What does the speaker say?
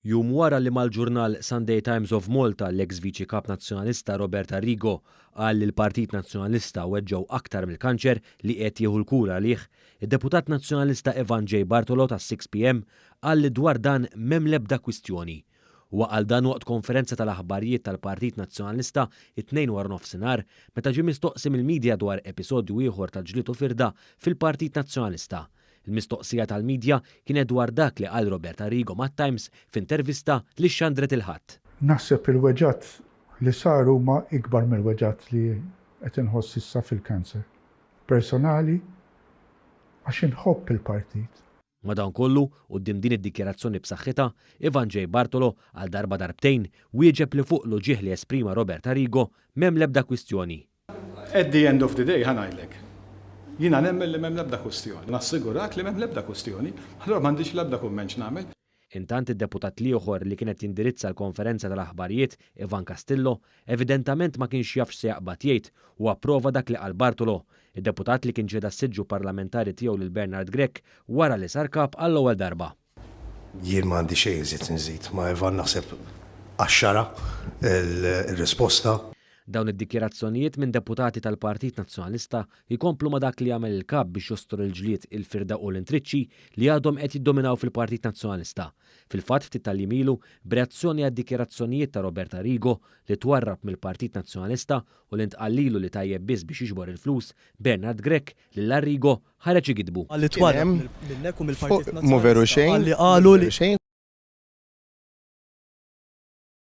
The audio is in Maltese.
Jum wara li mal-ġurnal Sunday Times of Malta l-ex viċi kap nazzjonalista Robert Arrigo qal li l-Partit Nazzjonalista weġġew aktar mill-kanċer li qed jieħu l-kura għalih, id-deputat nazzjonalista Evan J. Bartolo tas-6 PM qal li dwar dan m'hemm l-ebda kwistjoni. Huwa qal dan waqt konferenza tal-aħbarijiet tal-Partit Nazzjonalista it-tnejn wara nofsinhar meta ġie mistoqsim il-medja dwar episodju ieħor tal-ġlied u firda fil-Partit Nazzjonalista. Il-mistoqsija tal-medja kienet dwar dak li qal Robert Arrigo mat-Times f'intervista li xandret il-ħadd. Naħseb il-weġat li saru huma ikbar mill-weġat li qed inħoss issa fil-kanser. Personali għax inħobb il-partit. Madankollu, quddiem din id-dikjarazzjoni b'saħħitha, Evan J. Bartolo għal darba darbtejn wieġeb li fuq l-ġieħ li esprima Robert Arrigo m'hemm l-ebda kwistjoni. At the end of the day ħanajdlek. Jina nemmen li m'hemm l-ebda kwistjoni. Nassigurak li m'hemm l-ebda kwistjoni, allura m'għandix l-ebda kumment nagħmel. Intant id-deputat ieħor li kienet jindirizza l-konferenza tal-aħbarijiet, Evan Castillo, evidentament ma kienx jaf se jaqbad jgħid u approva dak li qal Bartolo, id-deputat li kien ġieda s-siġġu parlamentari tiegħu lil Bernard Grech wara li sar kap għall-ewwel darba. Jien m'għandi xejn iżjed nżid, ma Evan naħseb għaxxara il-risposta. Dawn id-dikjerazzjonijiet minn deputati tal-Partit Nazzjonalista jkomplu ma dak li jagħmel il-kap biex jostor il-ġlied il-firda u l-intriċċi li għadhom qed jiddominaw fil-Partit Nazzjonalista. Fil-fatt ftit tal-jimilu b'reazzjoni għad-dikjerazzjonijiet ta' Robert Arrigo li twarrab mill-Partit Nazzjonalista u li ntqallilu li tajjeb biss biex jiġbor il-flus, Bernard Grech lil Arrigo ħareġ igidbu. Għalli twarrab minnek u mill-Partit Mu veru xejn, Għalli qalu li